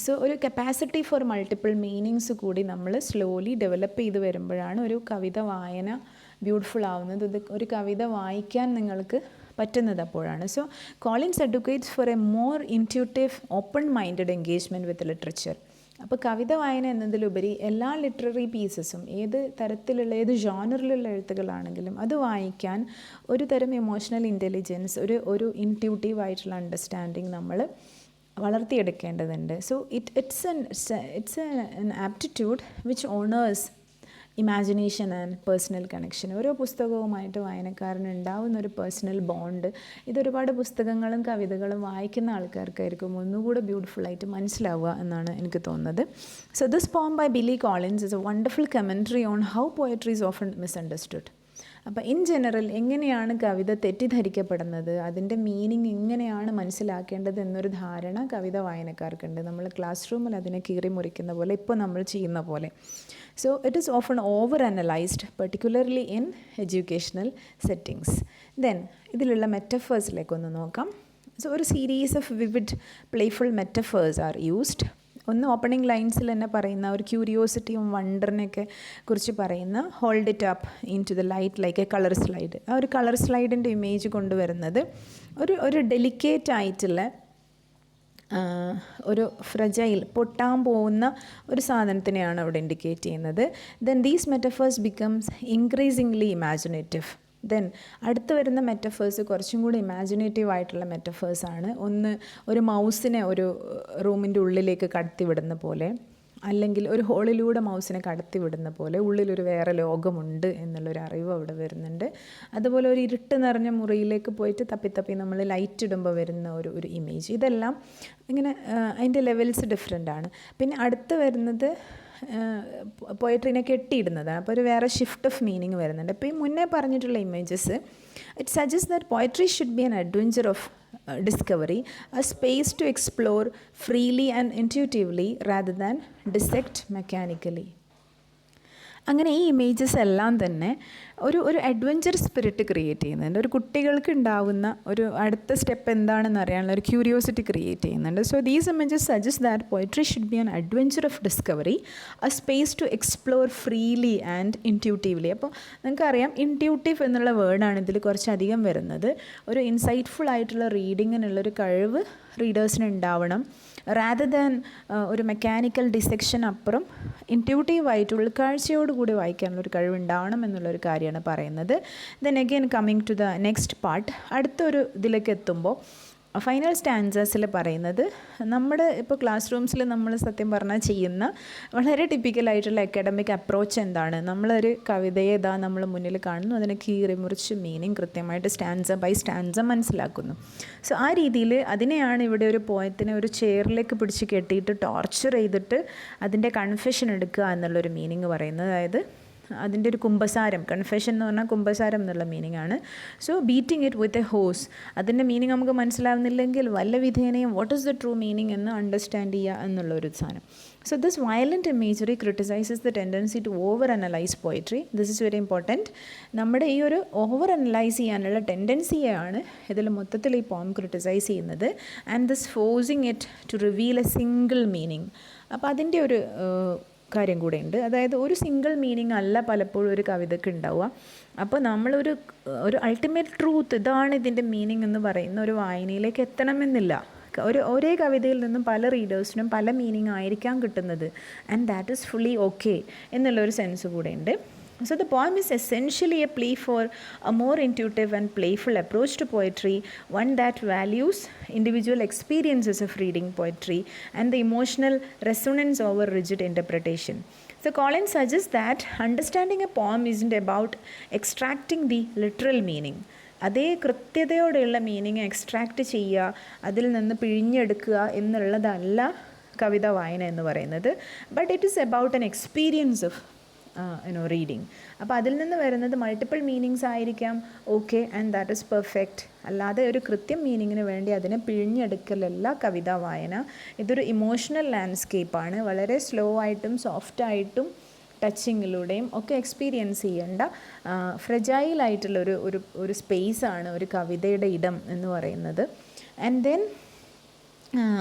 സോ ഒരു കപ്പാസിറ്റി ഫോർ മൾട്ടിപ്പിൾ മീനിങ്സ് കൂടി നമ്മൾ സ്ലോലി ഡെവലപ്പ് ചെയ്ത് വരുമ്പോഴാണ് ഒരു കവിത വായന ബ്യൂട്ടിഫുൾ ആവുന്നത്. ഇത് ഒരു കവിത വായിക്കാൻ നിങ്ങൾക്ക് പറ്റുന്നത് അപ്പോഴാണ്. So Collins advocates for a more intuitive open minded engagement with literature. അപ്പോൾ കവിത വായന എന്നതിലുപരി എല്ലാ ലിറ്റററി പീസസും, ഏത് തരത്തിലുള്ള, ഏത് ജോണറിലുള്ള എഴുത്തുകളാണെങ്കിലും അത് വായിക്കാൻ ഒരു തരം ഇമോഷണൽ ഇൻ്റലിജൻസ്, ഒരു ഇൻറ്റ്യൂട്ടീവ് ആയിട്ടുള്ള അണ്ടർസ്റ്റാൻഡിങ് നമ്മൾ വളർത്തിയെടുക്കേണ്ടതുണ്ട്. So it's an aptitude which honours imagination and personal connection. ഓരോ പുസ്തകവുമായിട്ട് വായനക്കാരന് ഉണ്ടാവുന്ന ഒരു പേഴ്സണൽ ബോണ്ട്, ഇതൊരുപാട് പുസ്തകങ്ങളും കവിതകളും വായിക്കുന്ന ആൾക്കാർക്കായിരിക്കും ഒന്നുകൂടെ ബ്യൂട്ടിഫുള്ളായിട്ട് മനസ്സിലാവുക എന്നാണ് എനിക്ക് തോന്നുന്നത്. So this poem by Billy Collins is a wonderful commentary on how poetry is often misunderstood. അപ്പോൾ ഇൻ ജനറൽ എങ്ങനെയാണ് കവിത തെറ്റിദ്ധരിക്കപ്പെടുന്നത്, അതിൻ്റെ മീനിങ് എങ്ങനെയാണ് മനസ്സിലാക്കേണ്ടത് എന്നൊരു ധാരണ കവിത വായനക്കാർക്കുണ്ട്. നമ്മൾ ക്ലാസ് റൂമിൽ അതിനെ കീറി മുറിക്കുന്ന പോലെ, ഇപ്പോൾ നമ്മൾ ചെയ്യുന്ന പോലെ. So it is often over analysed, particularly in educational settings. Then ഇതിലുള്ള മെറ്റഫേഴ്സിലേക്കൊന്ന് നോക്കാം. സോ ഒരു series of vivid playful metaphors are used. ഒന്ന് ഓപ്പണിംഗ് ലൈൻസിൽ തന്നെ പറയുന്ന ഒരു ക്യൂരിയോസിറ്റിയും വണ്ടറിനെയൊക്കെ കുറിച്ച് പറയുന്ന hold it up into the light like a colour slide. ആ ഒരു കളർ സ്ലൈഡിൻ്റെ ഇമേജ് കൊണ്ടുവരുന്നത് ഒരു ഡെലിക്കേറ്റ് ആയിട്ടുള്ള ഒരു ഫ്രജൈൽ, പൊട്ടാൻ പോകുന്ന ഒരു സാധനത്തിനെയാണ് അവിടെ ഇൻഡിക്കേറ്റ് ചെയ്യുന്നത്. Then these metaphors becomes increasingly imaginative. Then അടുത്ത് വരുന്ന മെറ്റഫേഴ്സ് കുറച്ചും കൂടി ഇമാജിനേറ്റീവ് ആയിട്ടുള്ള മെറ്റഫേഴ്സാണ്. ഒന്ന് ഒരു മൗസിനെ ഒരു റൂമിൻ്റെ ഉള്ളിലേക്ക് കടത്തി വിടുന്ന പോലെ, അല്ലെങ്കിൽ ഒരു ഹോളിലൂടെ മൗസിനെ കടത്തി വിടുന്ന പോലെ ഉള്ളിലൊരു വേറെ ലോകമുണ്ട് എന്നുള്ളൊരു അറിവ് അവിടെ വരുന്നുണ്ട്. അതുപോലെ ഒരു ഇരുട്ട് നിറഞ്ഞ മുറിയിലേക്ക് പോയിട്ട് തപ്പി നമ്മൾ ലൈറ്റ് ഇടുമ്പോൾ വരുന്ന ഒരു ഇമേജ്. ഇതെല്ലാം ഇങ്ങനെ അതിൻ്റെ ലെവൽസ് ഡിഫറെൻ്റ് ആണ്. പിന്നെ അടുത്ത് വരുന്നത് പോയട്രീനെ കെട്ടിയിടുന്നതാണ്. അപ്പോൾ ഒരു വേറെ ഷിഫ്റ്റ് ഓഫ് മീനിങ് വരുന്നുണ്ട്. അപ്പോൾ ഈ മുന്നേ പറഞ്ഞിട്ടുള്ള images it suggest that poetry should be an adventure of discovery, a space to explore freely and intuitively rather than dissect mechanically. അങ്ങനെ ഈ ഇമേജസ് എല്ലാം തന്നെ ഒരു അഡ്വഞ്ചർ സ്പിരിറ്റ് ക്രിയേറ്റ് ചെയ്യുന്നുണ്ട്. ഒരു കുട്ടികൾക്ക് ഉണ്ടാവുന്ന ഒരു അടുത്ത സ്റ്റെപ്പ് എന്താണെന്ന് അറിയാനുള്ള ഒരു ക്യൂരിയോസിറ്റി ക്രിയേറ്റ് ചെയ്യുന്നുണ്ട്. So these images suggest that poetry should be an adventure of discovery, a space to explore freely and intuitively. അപ്പോൾ നിങ്ങൾക്കറിയാം, ഇൻറ്റ്യൂട്ടീവ് എന്നുള്ള വേർഡാണ് ഇതിൽ കുറച്ചധികം വരുന്നത്. ഒരു ഇൻസൈറ്റ്ഫുൾ ആയിട്ടുള്ള റീഡിങ്ങിനുള്ളൊരു കഴിവ് റീഡേഴ്സിന് ഉണ്ടാവണം. റാദർ ദാൻ ഒരു മെക്കാനിക്കൽ ഡിസെക്ഷൻ അപ്പുറം ഇൻറ്റ്യൂട്ടീവായിട്ട് ഉൾക്കാഴ്ചയോടുകൂടി വായിക്കാനുള്ളൊരു കഴിവുണ്ടാവണം എന്നുള്ളൊരു കാര്യമാണ് പറയുന്നത്. Then again coming to the next part, അടുത്തൊരു ഇതിലേക്ക് എത്തുമ്പോൾ ഫൈനൽ സ്റ്റാൻസസിൽ പറയുന്നത് നമ്മുടെ ഇപ്പോൾ ക്ലാസ് റൂംസിൽ നമ്മൾ സത്യം പറഞ്ഞാൽ ചെയ്യുന്ന വളരെ ടിപ്പിക്കലായിട്ടുള്ള അക്കാഡമിക് അപ്രോച്ച് എന്താണ്? നമ്മളൊരു കവിതയെ ഇതാ നമ്മൾ മുന്നിൽ കാണുന്നു, അതിനെ കീറി മുറിച്ച് മീനിങ് കൃത്യമായിട്ട് സ്റ്റാൻസ ബൈ സ്റ്റാൻസ മനസ്സിലാക്കുന്നു. സോ ആ രീതിയിൽ അതിനെയാണ് ഇവിടെ ഒരു പോയത്തിനെ ഒരു ചെയറിലേക്ക് പിടിച്ച് കെട്ടിയിട്ട് ടോർച്ചർ ചെയ്തിട്ട് അതിൻ്റെ കൺഫെഷൻ എടുക്കുക എന്നുള്ളൊരു മീനിങ് പറയുന്നത്. അതായത് അതിൻ്റെ ഒരു കുമ്പസാരം, കൺഫെഷൻ എന്ന് പറഞ്ഞാൽ കുമ്പസാരം എന്നുള്ള മീനിങ് ആണ്. So beating it with a ഹോസ്, അതിൻ്റെ മീനിങ് നമുക്ക് മനസ്സിലാവുന്നില്ലെങ്കിൽ വല്ല വിധേനയും what is the true meaning എന്ന് അണ്ടർസ്റ്റാൻഡ് ചെയ്യുക എന്നുള്ളൊരു സാധനം. So this violent imagery criticizes the tendency to over-analyze poetry. This is very important. നമ്മുടെ ഈ ഒരു ഓവർ അനലൈസ് ചെയ്യാനുള്ള ടെൻഡൻസിയാണ് ഇതിൽ മൊത്തത്തിൽ ഈ പോം ക്രിട്ടിസൈസ് ചെയ്യുന്നത്. And this forcing it to reveal a single meaning. അപ്പോൾ അതിൻ്റെ ഒരു കാര്യം കൂടെ ഉണ്ട്. അതായത് ഒരു സിംഗിൾ മീനിങ് അല്ല പലപ്പോഴും ഒരു കവിതയ്ക്ക് ഉണ്ടാവുക. അപ്പോൾ നമ്മളൊരു അൾട്ടിമേറ്റ് ട്രൂത്ത്, ഇതാണ് ഇതിൻ്റെ മീനിങ് എന്ന് പറയുന്ന ഒരു വായനയിലേക്ക് എത്തണമെന്നില്ല. ഒരേ കവിതയിൽ നിന്നും പല റീഡേഴ്സിനും പല മീനിങ് ആയിരിക്കാം കിട്ടുന്നത്. And that is fully okay എന്നുള്ളൊരു സെൻസ് കൂടെ ഉണ്ട്. So the poem is essentially a plea for a more intuitive and playful approach to poetry, one that values individual experiences of reading poetry and the emotional resonance over rigid interpretation. So Collins suggests that understanding a poem isn't about extracting the literal meaning. അതേ കൃത്യതയോടെയുള്ള meaning extract ചെയ്യുക, അതിൽ നിന്ന് പിഴിഞ്ഞെടുക്കുക എന്നുള്ളതല്ല കവിത വായന എന്ന് പറയുന്നത്. But it is about an experience of reading. അപ്പോൾ അതിൽ നിന്ന് വരുന്നത് മൾട്ടിപ്പിൾ മീനിങ്സ് ആയിരിക്കാം, okay, and that is perfect. അല്ലാതെ ഒരു കൃത്യം മീനിങ്ങിന് വേണ്ടി അതിനെ പിഴിഞ്ഞെടുക്കലല്ല കവിതാ വായന. ഇതൊരു ഇമോഷണൽ ലാൻഡ്സ്കേപ്പാണ്. വളരെ സ്ലോ ആയിട്ടും സോഫ്റ്റായിട്ടും ടച്ചിങ്ങിലൂടെയും ഒക്കെ എക്സ്പീരിയൻസ് ചെയ്യേണ്ട ഫ്രജൈലായിട്ടുള്ള ഒരു സ്പേസാണ് ഒരു കവിതയുടെ ഇടം എന്ന് പറയുന്നത്. ആൻഡ് ദെൻ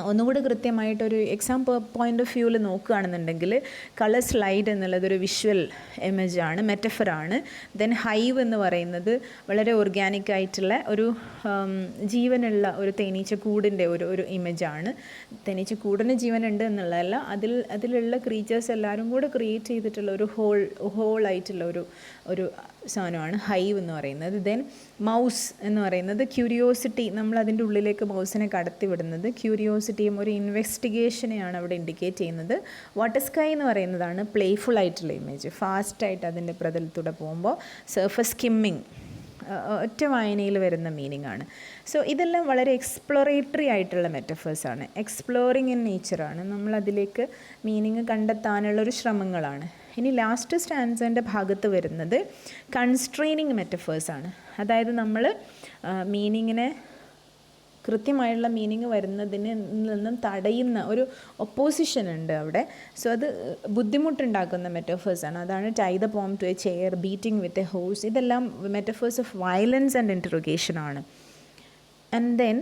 ഒന്നുകൂടി കൃത്യമായിട്ടൊരു എക്സാം പോയിൻ്റ് ഓഫ് വ്യൂവിൽ നോക്കുകയാണെന്നുണ്ടെങ്കിൽ കളർ സ്ലൈഡ് എന്നുള്ളതൊരു വിഷ്വൽ ഇമേജാണ്, മെറ്റഫറാണ്. ദെൻ ഹൈവ് എന്ന് പറയുന്നത് വളരെ ഓർഗാനിക് ആയിട്ടുള്ള ഒരു ജീവനുള്ള ഒരു തേനീച്ചക്കൂടിൻ്റെ ഒരു ഇമേജാണ്. തേനീച്ചക്കൂടിന് ജീവനുണ്ട് എന്നുള്ളതല്ല, അതിലുള്ള ക്രീച്ചേഴ്സ് എല്ലാവരും കൂടെ ക്രിയേറ്റ് ചെയ്തിട്ടുള്ള ഒരു ഹോളായിട്ടുള്ള ഒരു സാധനമാണ് ഹൈവ് എന്ന് പറയുന്നത്. ദെൻ മൗസ് എന്ന് പറയുന്നത് ക്യൂരിയോസിറ്റി, നമ്മൾ അതിൻ്റെ ഉള്ളിലേക്ക് മൗസിനെ കടത്തി വിടുന്നത് ക്യൂരിയോസിറ്റിയും ഒരു ഇൻവെസ്റ്റിഗേഷനെയാണ് അവിടെ ഇൻഡിക്കേറ്റ് ചെയ്യുന്നത്. വാട്ടർ സ്കൈ എന്ന് പറയുന്നതാണ് പ്ലേഫുൾ ആയിട്ടുള്ള ഇമേജ്, ഫാസ്റ്റായിട്ട് അതിൻ്റെ പ്രതലത്തൂടെ പോകുമ്പോൾ സർഫസ് സ്കിമ്മിങ് ഒറ്റ വായനയിൽ വരുന്ന മീനിങ് ആണ്. സോ ഇതെല്ലാം വളരെ എക്സ്പ്ലോറേറ്ററി ആയിട്ടുള്ള മെറ്റഫേഴ്സാണ്, എക്സ്പ്ലോറിങ് ഇൻ നേച്ചറാണ്. നമ്മളതിലേക്ക് മീനിങ് കണ്ടെത്താനുള്ളൊരു ശ്രമങ്ങളാണ്. ഇനി ലാസ്റ്റ് സ്റ്റാൻസേൻ്റെ ഭാഗത്ത് വരുന്നത് കൺസ്ട്രെയിനിങ് മെറ്റഫേഴ്സാണ്. അതായത് നമ്മൾ മീനിങ്ങിനെ കൃത്യമായുള്ള മീനിങ് വരുന്നതിന് നിന്നും തടയുന്ന ഒരു ഒപ്പോസിഷൻ ഉണ്ട് അവിടെ. സോ അത് ബുദ്ധിമുട്ടുണ്ടാക്കുന്ന മെറ്റഫേഴ്സാണ്. അതാണ് tie the poem to a chair, beating with a horse. ഇതെല്ലാം metaphors of violence and interrogation ആണ്. And then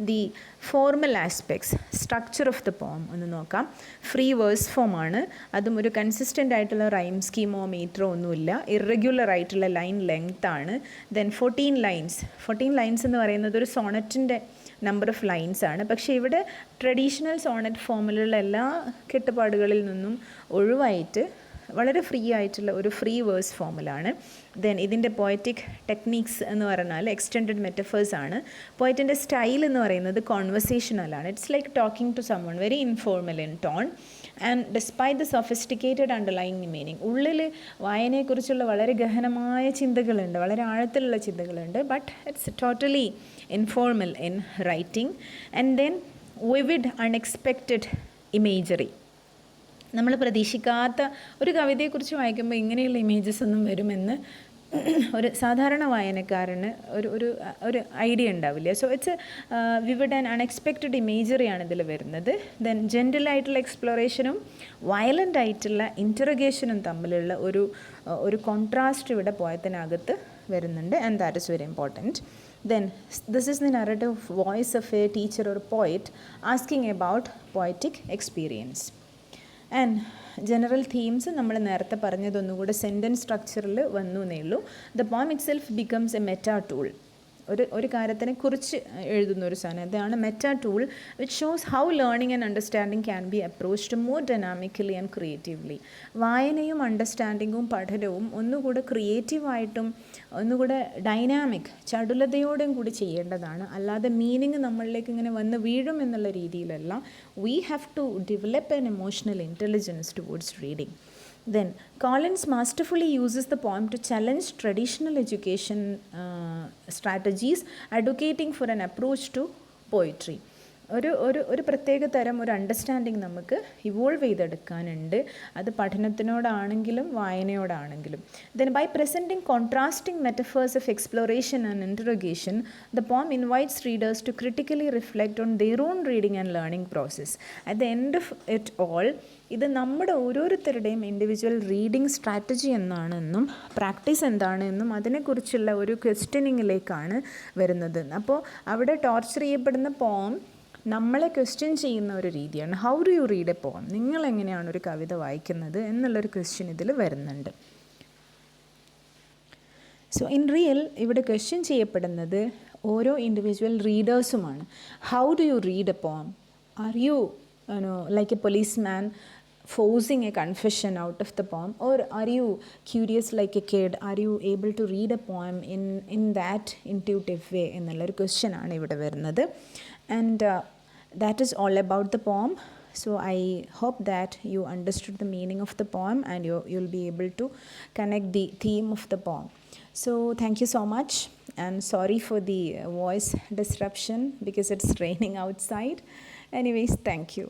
the formal aspects, structure of the poem ഒന്ന് നോക്കാം. ഫ്രീ വേഴ്സ് ഫോമാണ്, അതും ഒരു കൺസിസ്റ്റൻ്റ് ആയിട്ടുള്ള റൈം സ്കീമോ മീറ്ററോ ഒന്നുമില്ല, ഇറഗുലർ ആയിട്ടുള്ള ലൈൻ ലെങ്ത് ആണ്. ദെൻ 14 ലൈൻസ് എന്ന് പറയുന്നത് ഒരു സോണറ്റിൻ്റെ നമ്പർ ഓഫ് ലൈൻസ് ആണ്. പക്ഷേ ഇവിടെ ട്രഡീഷണൽ സോണറ്റ് ഫോമിലുള്ള എല്ലാ കെട്ടുപാടുകളിൽ നിന്നും ഒഴിവായിട്ട് വളരെ ഫ്രീ ആയിട്ടുള്ള ഒരു ഫ്രീ വേഴ്സ് ഫോമിലാണ്. ദെൻ ഇതിൻ്റെ പോയറ്റിക് ടെക്നീക്സ് എന്ന് പറഞ്ഞാൽ എക്സ്റ്റെൻഡഡ് മെറ്റഫേഴ്സ് ആണ്. പോയറ്റിൻ്റെ സ്റ്റൈൽ എന്ന് പറയുന്നത് കോൺവെർസേഷണലാണ്. It's like talking to someone, very informal in tone and despite the sophisticated underlying meaning. ഉള്ളിൽ വായനയെക്കുറിച്ചുള്ള വളരെ ഗഹനമായ ചിന്തകളുണ്ട്, വളരെ ആഴത്തിലുള്ള ചിന്തകളുണ്ട്. But it's totally informal in writing. And then vivid unexpected imagery. നമ്മൾ പ്രതീക്ഷിക്കാത്ത ഒരു കവിതയെക്കുറിച്ച് വായിക്കുമ്പോൾ ഇങ്ങനെയുള്ള ഇമേജസ് ഒന്നും വരുമെന്ന് ഒരു സാധാരണ വായനക്കാരന് ഒരു ഐഡിയ ഉണ്ടാവില്ല. So it's vivid and unexpected ഇമേജറിയാണ് ഇതിൽ വരുന്നത്. ദെൻ ജെൻറലായിട്ടുള്ള എക്സ്പ്ലോറേഷനും വയലൻ്റ് ആയിട്ടുള്ള ഇൻറ്ററഗേഷനും തമ്മിലുള്ള ഒരു കോൺട്രാസ്റ്റ് ഇവിടെ പോയത്തിനകത്ത് വരുന്നുണ്ട്. And that is very important. Then this is the narrative voice of a teacher or poet asking about poetic experience. And general themes നമ്മൾ നേരത്തെ പറഞ്ഞതൊന്നുകൂടെ സെൻറ്റൻസ് സ്ട്രക്ചറിൽ വന്നു എന്നേ ഉള്ളൂ. The poem it self becomes A meta tool. ഒരു കാര്യത്തിനെ കുറിച്ച് എഴുതുന്ന ഒരു സാധനം, അതാണ് meta tool, which shows how learning and understanding can be approached more dynamically and creatively. വായനയും അണ്ടർസ്റ്റാൻഡിങ്ങും പഠനവും ഒന്നുകൂടെ ക്രിയേറ്റീവായിട്ടും ഒന്നുകൂടെ ഡൈനാമിക് ചടുലതയോടും കൂടി ചെയ്യേണ്ടതാണ്. അല്ലാതെ മീനിങ് നമ്മളിലേക്ക് ഇങ്ങനെ വന്ന് വീഴും എന്നുള്ള രീതിയിലല്ല. We have to develop an emotional intelligence towards reading. Then Collins masterfully uses the poem to challenge traditional education strategies, advocating for an approach to poetry. ഒരു പ്രത്യേക തരം ഒരു അണ്ടർസ്റ്റാൻഡിങ് നമുക്ക് ഇവോൾവ് ചെയ്തെടുക്കാനുണ്ട്. അത് പഠനത്തിനോടാണെങ്കിലും വായനയോടാണെങ്കിലും. Then by presenting contrasting metaphors of exploration and interrogation, the poem invites readers to critically reflect on their own reading and learning process. At the end of it all, ഇത് നമ്മുടെ ഓരോരുത്തരുടെയും individual reading strategy എന്താണെന്നും practice എന്താണെന്നും അതിനെക്കുറിച്ചുള്ള ഒരു ക്വസ്റ്റ്യനിങ്ങിലേക്കാണ് വരുന്നത്. അപ്പോൾ അവിടെ ടോർച്ചർ ചെയ്യപ്പെടുന്ന പോം നമ്മളെ ക്വസ്റ്റ്യൻ ചെയ്യുന്ന ഒരു രീതിയാണ്. How do you read a poem? നിങ്ങളെങ്ങനെയാണ് ഒരു കവിത വായിക്കുന്നത് എന്നുള്ളൊരു ക്വസ്റ്റ്യൻ ഇതിൽ വരുന്നുണ്ട്. സോ ഇൻ റിയൽ ഇവിടെ ക്വസ്റ്റ്യൻ ചെയ്യപ്പെടുന്നത് ഓരോ ഇൻഡിവിജ്വൽ റീഡേഴ്സുമാണ്. How do you read a poem? Are you like a policeman forcing a confession out of the poem, or are you curious like a kid? Are you able to read a poem in that intuitive way എന്നുള്ളൊരു question ആണ് ഇവിടെ വരുന്നത്. And that is all about the poem. So I hope that you understood the meaning of the poem and you'll be able to connect the theme of the poem. So thank you so much, and sorry for the voice disruption because it's raining outside. Anyways, thank you.